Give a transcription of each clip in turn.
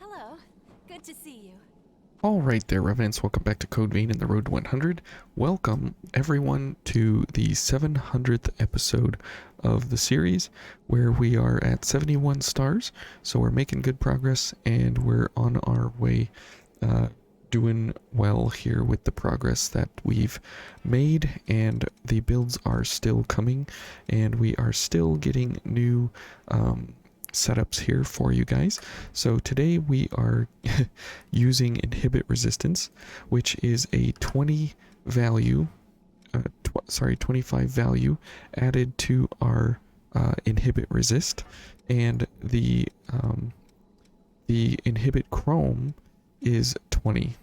Hello. Good to see you. Alright there, Revenants, welcome back to Code Vein and the Road to 100. Welcome, everyone, to the 700th episode of the series, where we are at 71 stars, so we're making good progress, and we're on our way, doing well here with the progress that we've made, and the builds are still coming, and we are still getting new, setups here for you guys. So today we are using Inhibit Resistance, which is a 20 value, 25 value added to our Inhibit Resist, and the Inhibit Chrome is 20.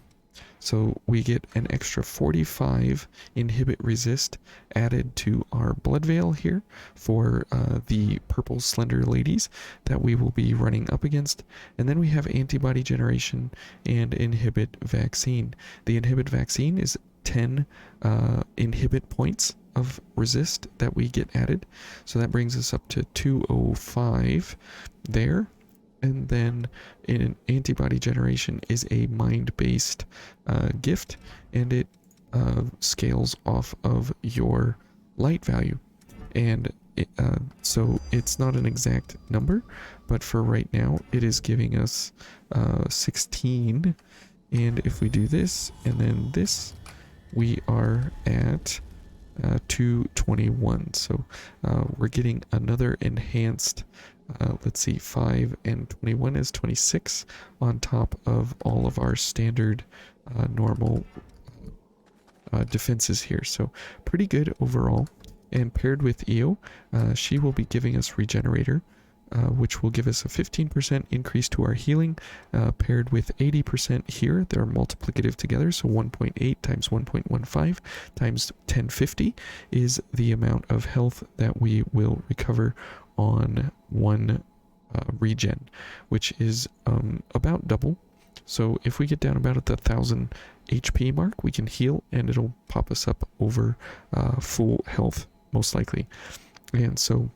So we get an extra 45 Inhibit Resist added to our Blood Veil here for the purple slender ladies that we will be running up against. And then we have Antibody Generation and Inhibit Vaccine. The Inhibit Vaccine is 10 Inhibit points of resist that we get added. So that brings us up to 205 there. And then in antibody generation is a mind-based gift, and it scales off of your light value. And so it's not an exact number, but for right now it is giving us 16. And if we do this and then this, we are at 221. So we're getting another enhanced, let's see, 5 and 21 is 26 on top of all of our standard normal defenses here. So pretty good overall. And paired with Io, she will be giving us Regenerator, which will give us a 15% increase to our healing, paired with 80% here. They're multiplicative together, so 1.8 times 1.15 times 1050 is the amount of health that we will recover on one regen, which is about double. So if we get down about at the 1000 HP mark, we can heal and it'll pop us up over full health, most likely. And so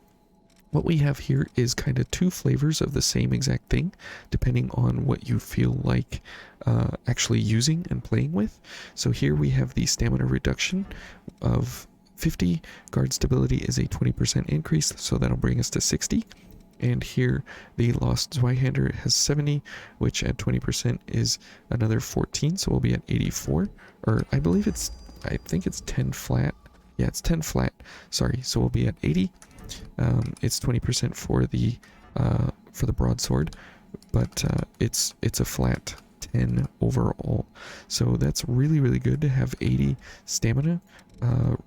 what we have here is kind of two flavors of the same exact thing, depending on what you feel like actually using and playing with. So here we have the stamina reduction of 50. Guard stability is a 20% increase, so that'll bring us to 60. And here the Lost Zweihander has 70, which at 20% is another 14, so we'll be at 84. Or I think it's 10 flat. Yeah, it's 10 flat. Sorry, so we'll be at 80. It's 20% for the broadsword, but it's a flat 10 overall. So that's really good to have 80 stamina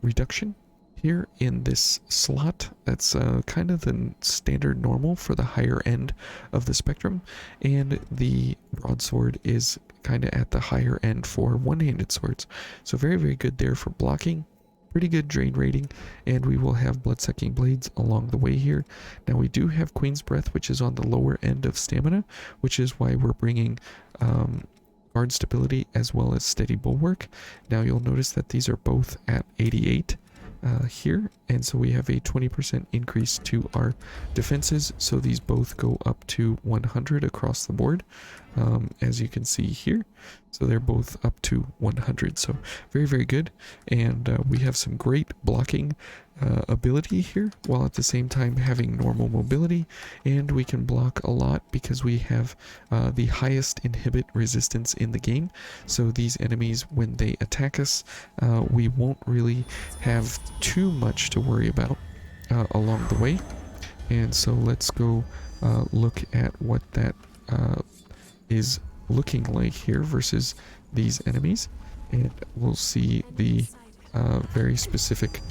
reduction here in this slot. That's kind of the standard normal for the higher end of the spectrum, and the broadsword is kind of at the higher end for one-handed swords. So very good there for blocking. Pretty good drain rating, and we will have blood-sucking blades along the way here. Now we do have Queen's Breath, which is on the lower end of stamina, which is why we're bringing guard stability as well as steady bulwark. Now you'll notice that these are both at 88 here, and so we have a 20% increase to our defenses, so these both go up to 100 across the board, as you can see here. So they're both up to 100, so very good. And we have some great blocking ability here, while at the same time having normal mobility, and we can block a lot because we have the highest inhibit resistance in the game. So these enemies, when they attack us, we won't really have too much to worry about along the way. And so let's go look at what that is looking like here versus these enemies, and we'll see the very specific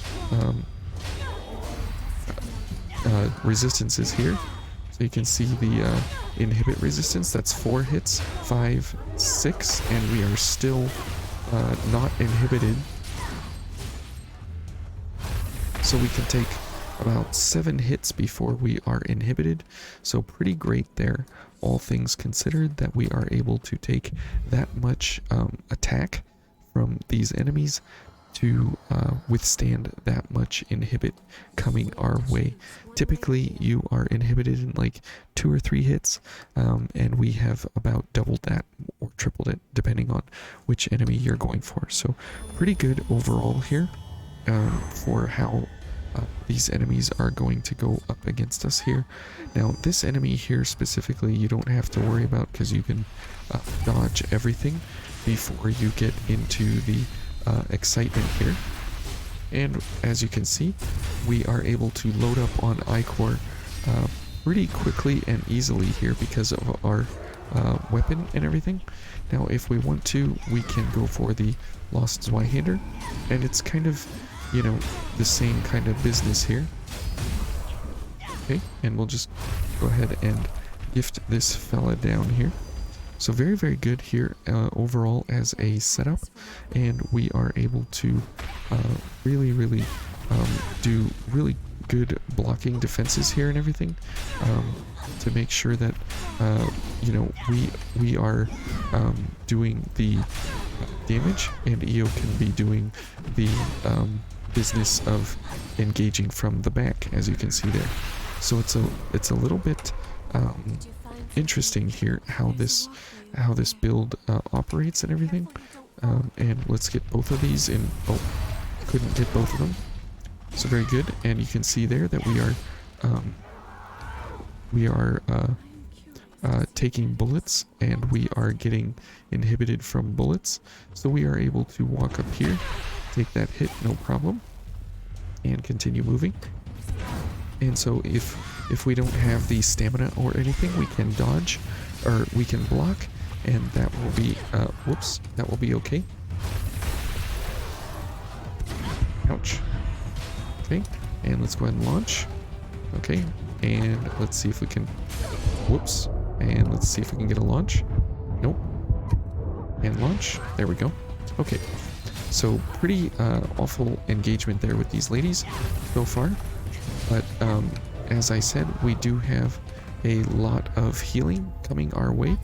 resistances here. So you can see the inhibit resistance, that's 4 hits, 5, 6, and we are still not inhibited. So we can take about 7 hits before we are inhibited. So pretty great there, all things considered, that we are able to take that much attack from these enemies to withstand that much inhibit coming our way. Typically you are inhibited in like 2 or 3 hits, and we have about doubled that or tripled it depending on which enemy you're going for. So pretty good overall here for how these enemies are going to go up against us here. Now this enemy here specifically you don't have to worry about because you can dodge everything before you get into the excitement here. And as you can see, we are able to load up on iCore pretty quickly and easily here because of our weapon and everything. Now if we want to, we can go for the Lost Zweihander, and it's kind of, you know, the same kind of business here. Okay, and we'll just go ahead and gift this fella down here. So very, very good here overall as a setup, and we are able to really do really good blocking defenses here and everything, to make sure that you know, we are doing the damage, and EO can be doing the business of engaging from the back, as you can see there. So it's a little bit interesting here how this build operates and everything. And let's get both of these in. Oh, couldn't get both of them. So very good, and you can see there that we are taking bullets, and we are getting inhibited from bullets. So we are able to walk up here, take that hit, no problem, and continue moving. And so if we don't have the stamina or anything, we can dodge, or we can block, and that will be whoops, that will be okay. Ouch. Okay, and let's go ahead and launch. Okay, and let's see if we can, whoops, and let's see if we can get a launch. Nope. And launch. There we go. Okay, so pretty awful engagement there with these ladies so far. But as I said, we do have a lot of healing coming our way.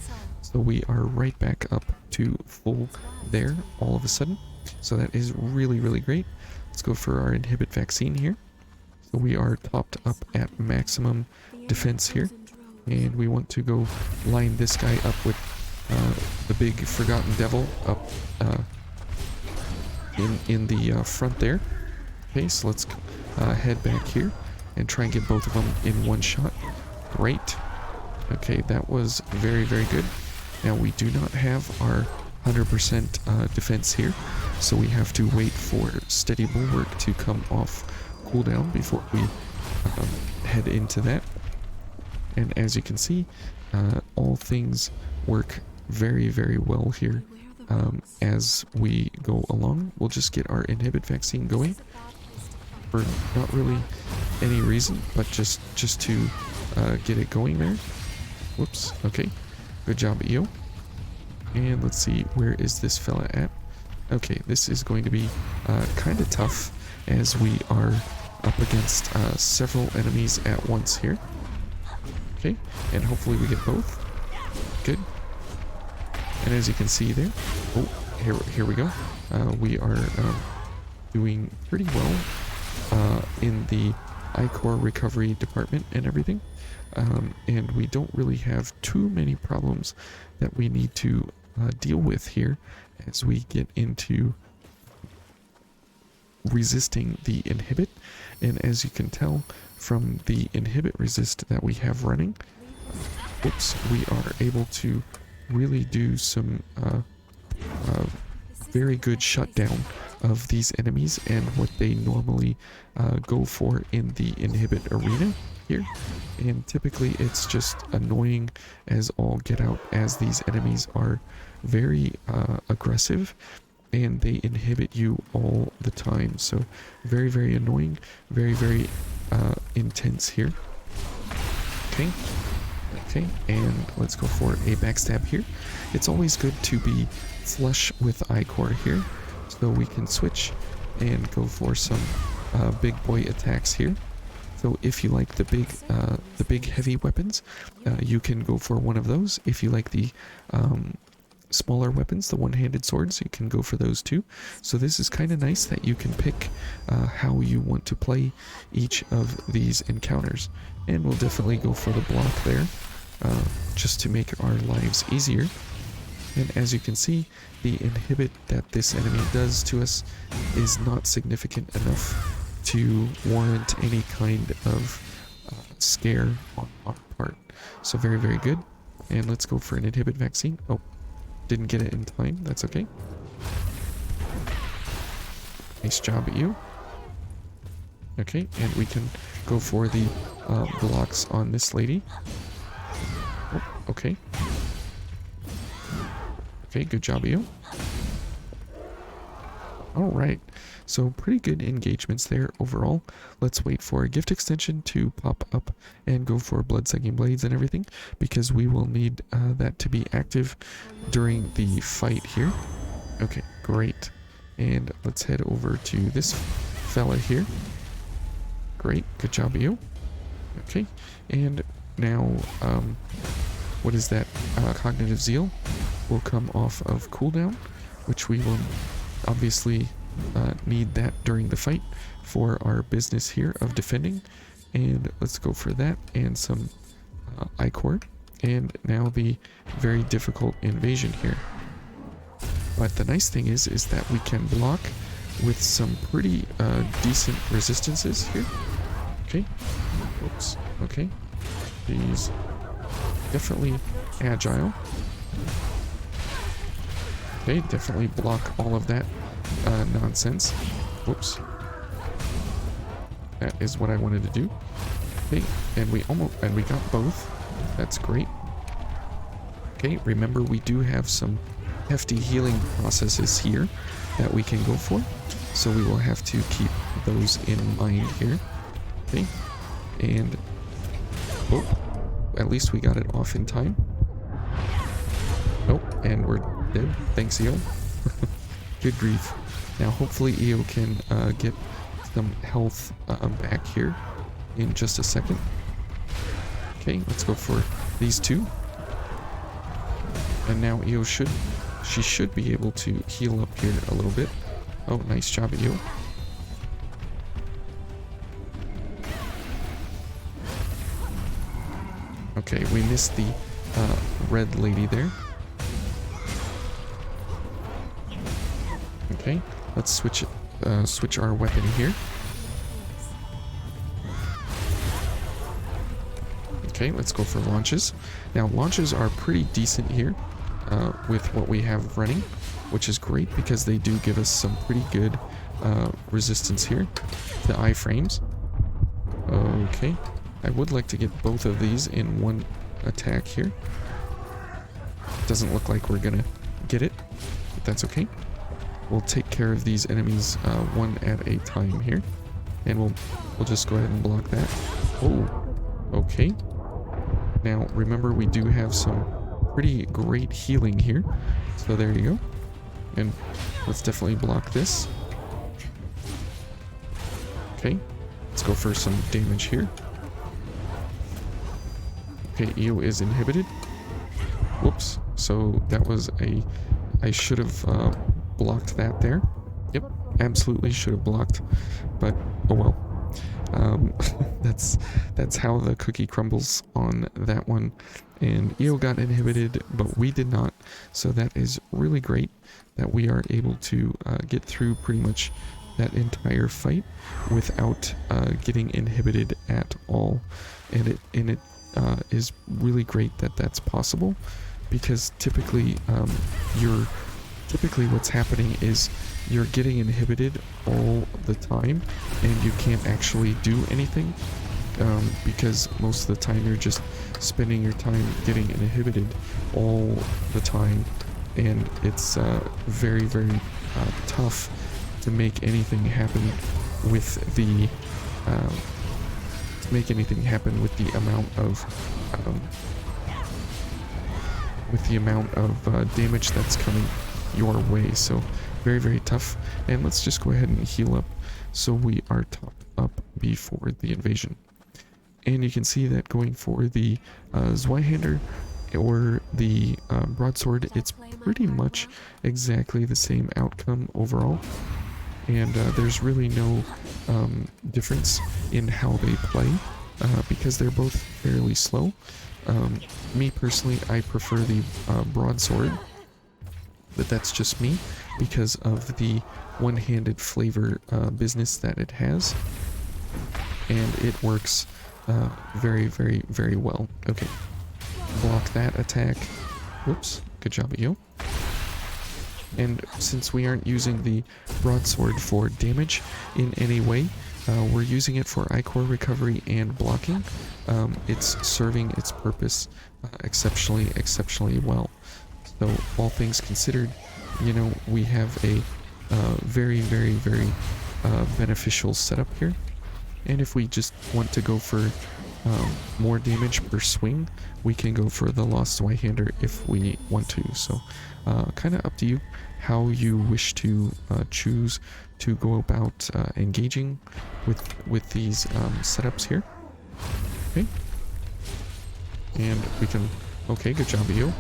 So we are right back up to full there all of a sudden. So that is really, really great. Let's go for our Inhibit vaccine here. So we are topped up at maximum defense here. And we want to go line this guy up with the big Forgotten Devil up in the front there. Okay, so let's head back here and try and get both of them in one shot. Great. Okay, that was very, very good. Now we do not have our 100% defense here, so we have to wait for Steady Bulwark to come off cooldown before we head into that. And as you can see, all things work very, very well here. As we go along, we'll just get our Inhibit vaccine going for not really any reason, but just to get it going there. Whoops. Okay, good job, EO. And let's see, where is this fella at? Okay, this is going to be kind of tough as we are up against several enemies at once here. Okay, and hopefully we get both. Good. And as you can see there, oh, here we go. We are doing pretty well in the iCore recovery department and everything. And we don't really have too many problems that we need to deal with here as we get into resisting the Inhibit. And as you can tell from the Inhibit resist that we have running, oops, we are able to really do some very good shutdown of these enemies and what they normally go for in the Inhibit arena here. And typically it's just annoying as all get out, as these enemies are very aggressive and they inhibit you all the time. So very, very annoying, very, very intense here. Okay, and let's go for a backstab here. It's always good to be flush with iCore here, so we can switch and go for some big boy attacks here. So if you like the big heavy weapons, you can go for one of those. If you like the smaller weapons, the one-handed swords, you can go for those too. So this is kind of nice that you can pick how you want to play each of these encounters. And we'll definitely go for the block there, just to make our lives easier. And as you can see, the inhibit that this enemy does to us is not significant enough to warrant any kind of scare on our part. So very, very good. And let's go for an inhibit vaccine. Oh, didn't get it in time. That's okay. Nice job at you. Okay, and we can go for the blocks on this lady. Oh, okay. Okay, good job, you. Alright, so pretty good engagements there overall. Let's wait for a gift extension to pop up and go for blood-sucking blades and everything, because we will need that to be active during the fight here. Okay, great. And let's head over to this fella here. Great, good job, you. Okay, and now, what is that? Cognitive Zeal will come off of cooldown, which we will obviously need that during the fight for our business here of defending. And let's go for that and some Ichor. And now the very difficult invasion here. But the nice thing is that we can block with some pretty decent resistances here. Okay. Oops. Okay. He's definitely agile. Okay, definitely block all of that nonsense. Whoops. That is what I wanted to do. Okay, and we got both. That's great. Okay, remember we do have some hefty healing processes here that we can go for. So we will have to keep those in mind here. Okay, and oh, at least we got it off in time. Oh, and we're dead. Thanks, Eo. Good grief. Now, hopefully Eo can get some health back here in just a second. Okay, let's go for these two. And now Eo should be able to heal up here a little bit. Oh, nice job, Eo. Okay, we missed the red lady there. Okay, let's switch our weapon here. Okay, let's go for launches. Now, launches are pretty decent here with what we have running, which is great because they do give us some pretty good resistance here to iframes. Okay, I would like to get both of these in one attack here. Doesn't look like we're gonna get it, but that's okay. We'll take care of these enemies one at a time here, and we'll just go ahead and block that. Oh, okay. Now remember, we do have some pretty great healing here, so there you go. And let's definitely block this. Okay, let's go for some damage here. Okay, Eo is inhibited. Whoops. So that was I should have blocked that there. Yep, absolutely should have blocked, but oh well. That's how the cookie crumbles on that one. And Eo got inhibited, but we did not. So that is really great that we are able to get through pretty much that entire fight without getting inhibited at all. And it is really great that that's possible, because typically what's happening is you're getting inhibited all the time and you can't actually do anything, because most of the time you're just spending your time getting inhibited all the time, and it's very, very tough to make anything happen with the amount of damage that's coming your way. So very, very tough. And let's just go ahead and heal up so we are topped up before the invasion. And you can see that going for the Zweihander or the broadsword, it's pretty much exactly the same outcome overall. And there's really no difference in how they play because they're both fairly slow. Me personally, I prefer the broadsword, but that's just me because of the one-handed flavor business that it has, and it works very, very, very well. Okay, block that attack. Whoops, good job, Io. And since we aren't using the broadsword for damage in any way, we're using it for Ichor recovery and blocking. It's serving its purpose exceptionally well. So all things considered, you know, we have a very, very, very beneficial setup here. And if we just want to go for more damage per swing, we can go for the Lost Zweihander if we want to. So kind of up to you how you wish to choose to go about engaging with these setups here. Okay, and we can. Okay, good job, Io.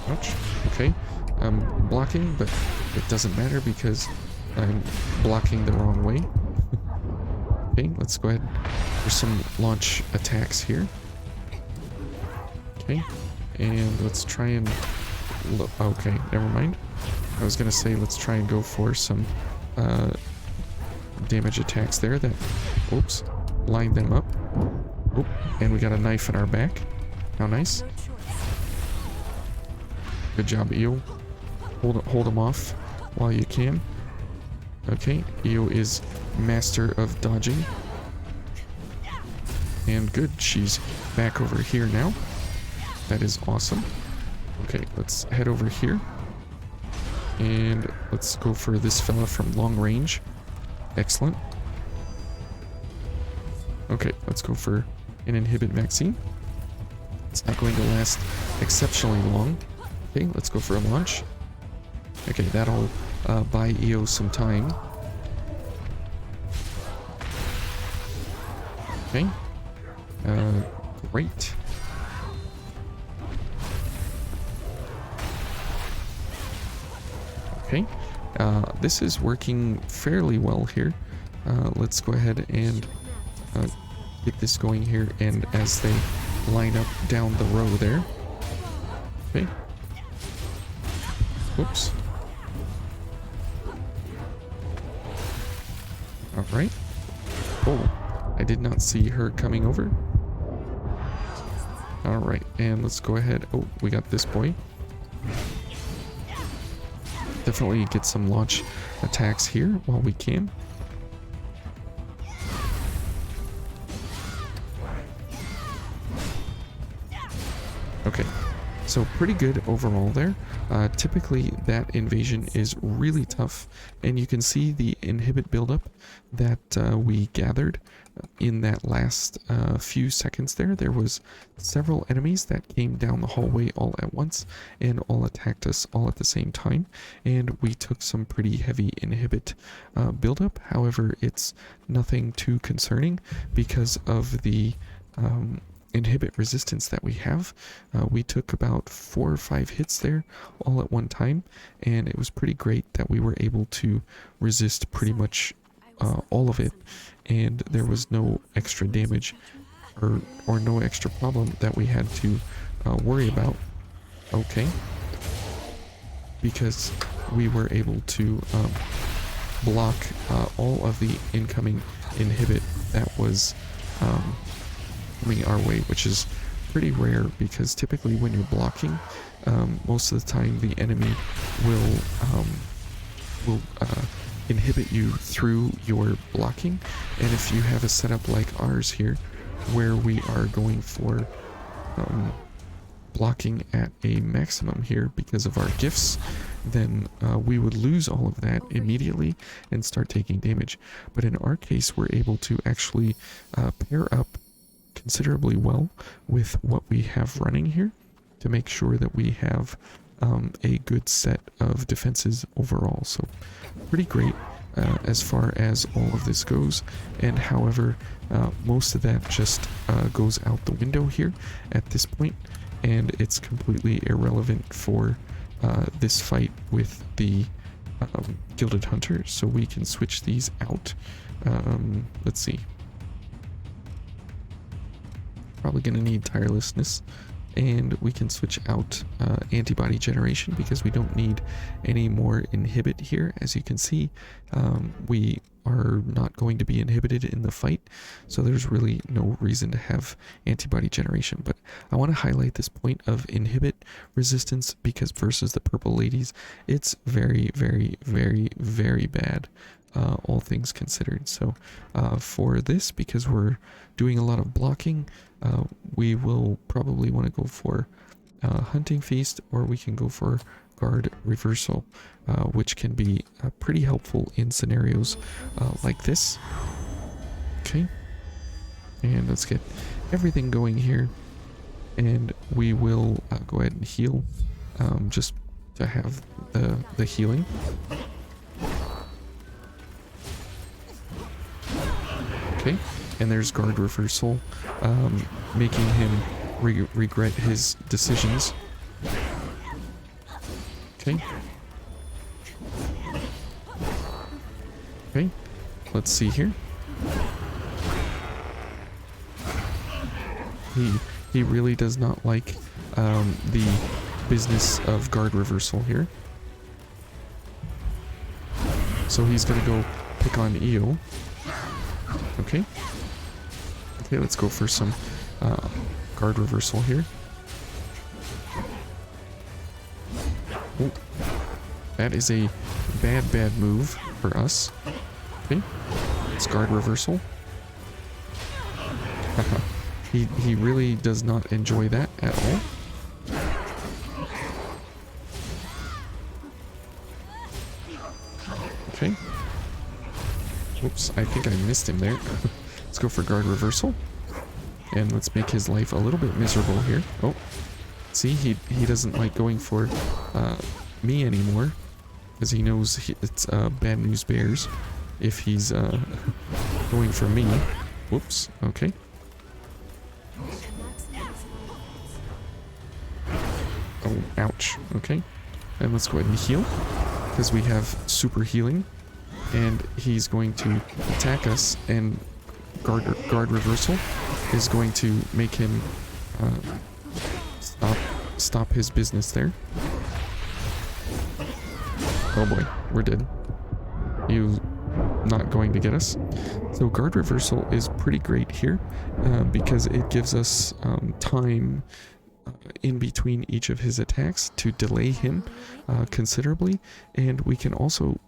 Ouch. Okay, I'm blocking, but it doesn't matter because I'm blocking the wrong way. Okay, let's go ahead for some launch attacks here. Okay, and let's try and okay, never mind. I was gonna say let's try and go for some damage attacks there that, oops, line them up. Oop, and we got a knife in our back. How nice. Good job, Io. Hold them off while you can. Okay, Io is master of dodging. And good, she's back over here now. That is awesome. Okay, let's head over here. And let's go for this fella from long range. Excellent. Okay, let's go for an Inhibit vaccine. It's not going to last exceptionally long. Okay, let's go for a launch. Okay, that'll buy Io some time. Okay. Great. Okay. This is working fairly well here. Let's go ahead and get this going here, and as they line up down the row there. Okay. Whoops. Alright. Oh, I did not see her coming over. Alright, and let's go ahead. Oh, we got this boy. Definitely get some launch attacks here while we can. Okay, so pretty good overall there. Typically that invasion is really tough, and you can see the Inhibit buildup that we gathered in that last few seconds there. There was several enemies that came down the hallway all at once and all attacked us all at the same time, and we took some pretty heavy Inhibit buildup. However, it's nothing too concerning because of the Inhibit resistance that we have. We took about 4 or 5 hits there all at one time, and it was pretty great that we were able to resist pretty much all of it, and there was no extra damage or no extra problem that we had to worry about. Okay, because we were able to block all of the incoming Inhibit that was coming our way, which is pretty rare because typically when you're blocking, most of the time the enemy will inhibit you through your blocking. And if you have a setup like ours here where we are going for blocking at a maximum here because of our gifts, then we would lose all of that immediately and start taking damage. But in our case, we're able to actually pair up considerably well with what we have running here to make sure that we have a good set of defenses overall. So pretty great. as far as all of this goes. And however, most of that just goes out the window here at this point, and it's completely irrelevant for this fight with the Gilded Hunter. So we can switch these out. Let's see. Probably going to need tirelessness, and we can switch out antibody generation because we don't need any more inhibit here. As you can see, we are not going to be inhibited in the fight, so there's really no reason to have antibody generation. But I want to highlight this point of inhibit resistance because versus the purple ladies, it's very, very, very, very bad. All things considered. So for this, because we're doing a lot of blocking, we will probably want to go for Hunting Feast, or we can go for Guard Reversal, which can be pretty helpful in scenarios like this. Okay, and let's get everything going here, and we will go ahead and heal, just to have the healing. Okay, and there's Guard Reversal, making him regret his decisions. Okay. Okay, let's see here. He really does not like the business of Guard Reversal here. So he's gonna go pick on Io. Okay. Okay, let's go for some Guard Reversal here. Oh, that is a bad move for us. Okay, it's Guard Reversal. He really does not enjoy that at all. Okay. Whoops, I think I missed him there. Let's go for Guard Reversal. And let's make his life a little bit miserable here. Oh, see, he doesn't like going for me anymore, because he knows it's bad news bears if he's going for me. Whoops, okay. Oh, ouch, okay. And let's go ahead and heal, because we have super healing. And he's going to attack us, and guard Reversal is going to make him stop his business there. Oh boy, we're dead. He's not going to get us. So Guard Reversal is pretty great here because it gives us time in between each of his attacks to delay him considerably, and we can also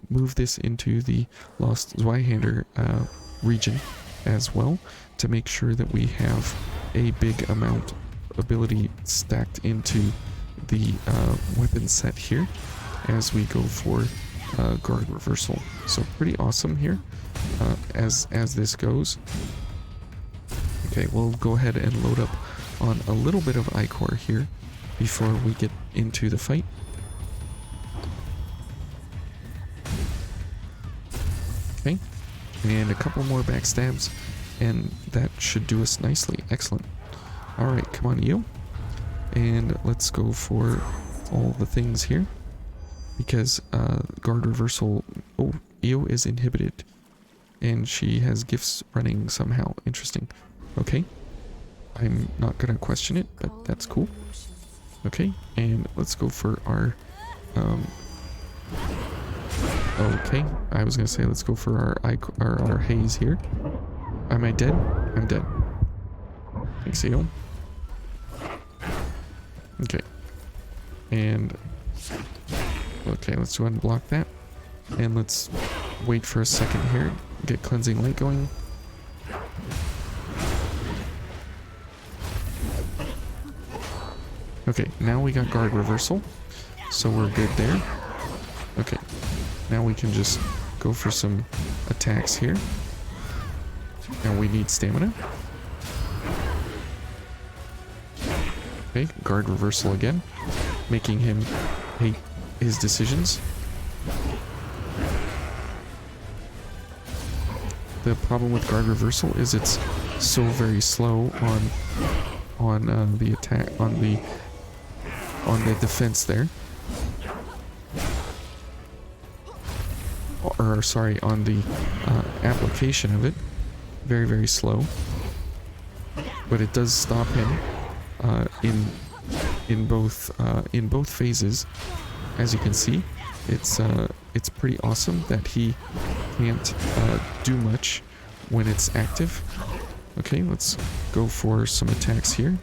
move this into the Lost Zweihander region as well to make sure that we have a big amount of ability stacked into the weapon set here as we go for Guard Reversal. So pretty awesome here as this goes. Okay, we'll go ahead and load up on a little bit of Ichor here before we get into the fight. Okay, and a couple more backstabs, and that should do us nicely. Excellent. Alright, come on, Io. And let's go for all the things here, because Guard Reversal... Oh, Io is inhibited, and she has gifts running somehow. Interesting. Okay, I'm not gonna question it, but that's cool. Okay, and let's go for our... Okay, I was gonna say let's go for our haze here. Am I dead? I'm dead. Thanks, Io. Okay. And... Okay, let's go ahead and block that. And let's wait for a second here. Get Cleansing Light going. Okay, now we got Guard Reversal. So we're good there. Okay. Now we can just go for some attacks here. And we need stamina. Okay, Guard Reversal again, making him hate his decisions. The problem with guard reversal is it's so very slow on the attack, on the defense there. Or sorry, on the application of it. Very, very slow. But it does stop him in both phases. As you can see, it's pretty awesome that he can't do much when it's active. Okay, let's go for some attacks here.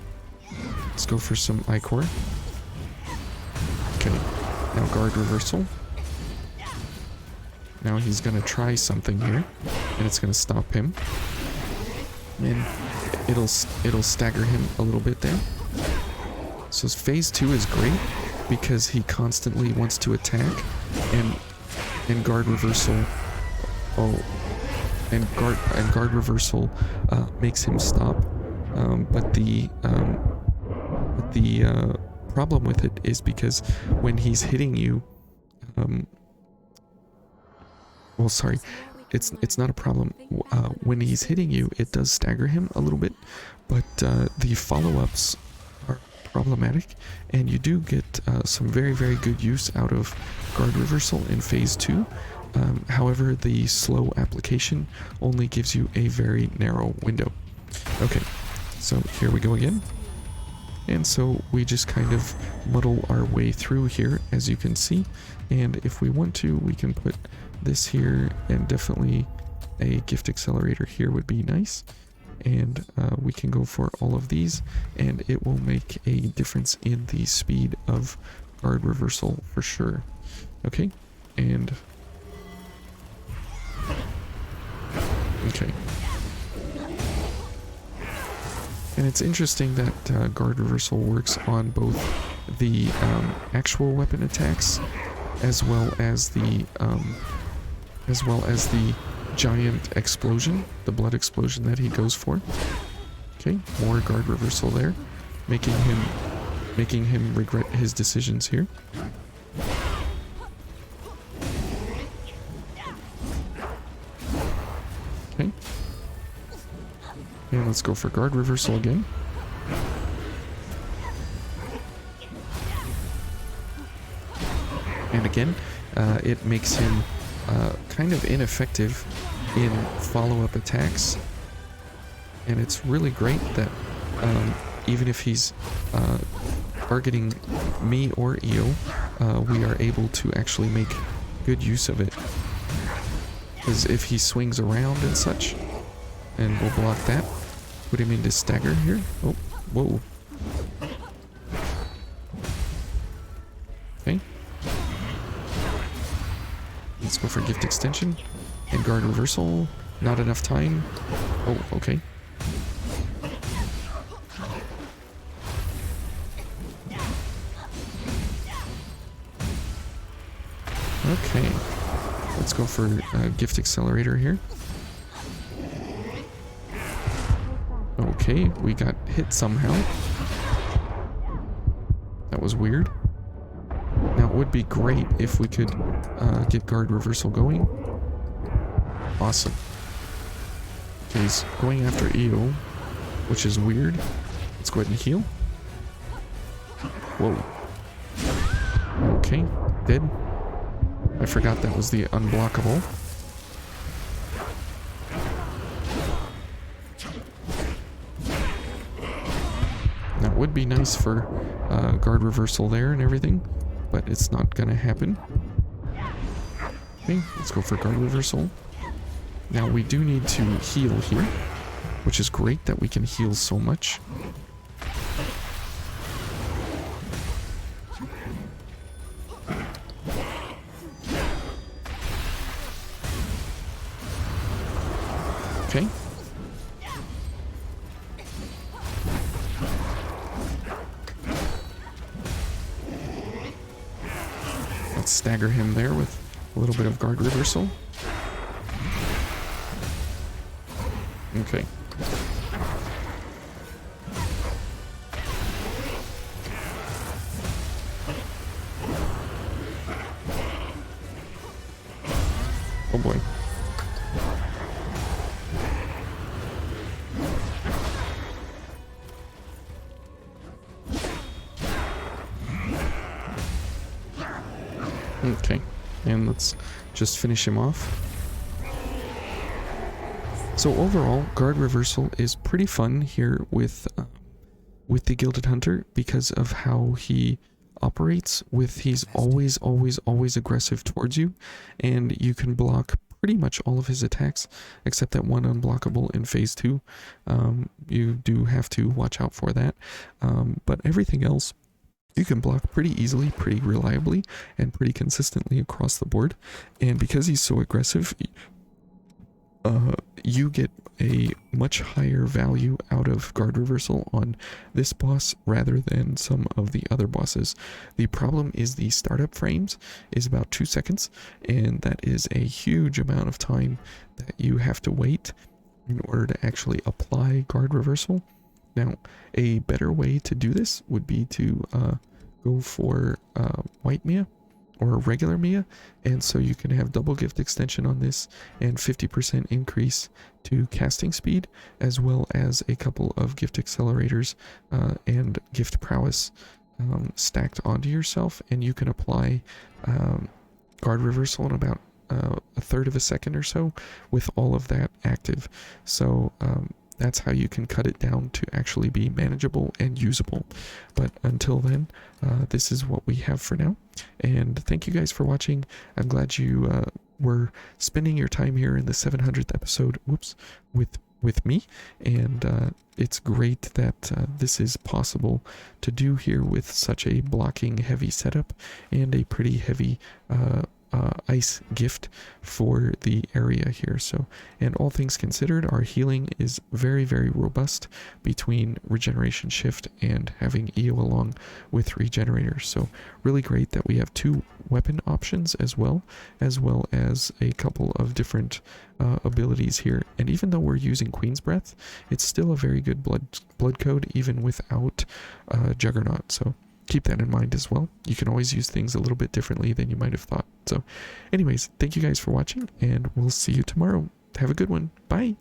Let's go for some Ichor. Okay, now guard reversal. Now he's gonna try something here, and it's gonna stop him. And it'll stagger him a little bit there. So phase 2 is great because he constantly wants to attack, and guard reversal. And guard reversal makes him stop. But the problem with it is because when he's hitting you, well, sorry, it's not a problem. When he's hitting you, it does stagger him a little bit, but the follow-ups are problematic, and you do get some very, very good use out of guard reversal in phase 2. However, the slow application only gives you a very narrow window. Okay, so here we go again. And so we just kind of muddle our way through here, as you can see. And if we want to, we can put this here, and definitely a gift accelerator here would be nice. And we can go for all of these, and it will make a difference in the speed of guard reversal for sure. Okay, and okay. And it's interesting that guard reversal works on both the actual weapon attacks as well as the giant explosion, the blood explosion that he goes for. Okay, more guard reversal there, making him regret his decisions here. Okay. And let's go for guard reversal again. And again, it makes him kind of ineffective in follow-up attacks. And it's really great that even if he's targeting me or Io, we are able to actually make good use of it. Because if he swings around and such, and we'll block that, put him into stagger here. Oh, whoa. Okay. Let's go for gift extension and guard reversal. Not enough time. Oh, okay. Okay. Let's go for gift accelerator here. Okay, we got hit somehow. That was weird. Now it would be great if we could get guard reversal going. Awesome. Okay, he's going after Io, which is weird. Let's go ahead and heal. Whoa. Okay, dead. I forgot that was the unblockable. That would be nice for guard reversal there and everything, but it's not gonna happen. Okay, let's go for guard reversal. Now we do need to heal here, which is great that we can heal so much. Okay. Let's stagger him there with a little bit of guard reversal. Okay. Oh boy. Okay, and let's just finish him off. So overall, guard reversal is pretty fun here with the Gilded Hunter because of how he operates. He's always aggressive towards you, and you can block pretty much all of his attacks except that one unblockable in phase 2. You do have to watch out for that, but everything else you can block pretty easily, pretty reliably, and pretty consistently across the board. And because he's so aggressive, you get a much higher value out of guard reversal on this boss rather than some of the other bosses. The problem is the startup frames is about 2 seconds, and that is a huge amount of time that you have to wait in order to actually apply guard reversal. Now, a better way to do this would be to go for white Mia or regular Mia, and so you can have double gift extension on this and 50% increase to casting speed, as well as a couple of gift accelerators and gift prowess stacked onto yourself, and you can apply guard reversal in about a third of a second or so with all of that active. So that's how you can cut it down to actually be manageable and usable. But until then, this is what we have for now. And thank you guys for watching. I'm glad you were spending your time here in the 700th episode, with me. And it's great that this is possible to do here with such a blocking heavy setup and a pretty heavy ice gift for the area here. So, and all things considered, our healing is very robust between regeneration shift and having EO along with regenerator. So really great that we have 2 weapon options as well as a couple of different abilities here. And even though we're using Queen's Breath, it's still a very good blood code even without Juggernaut. So keep that in mind as well. You can always use things a little bit differently than you might have thought. So anyways, thank you guys for watching, and we'll see you tomorrow. Have a good one. Bye.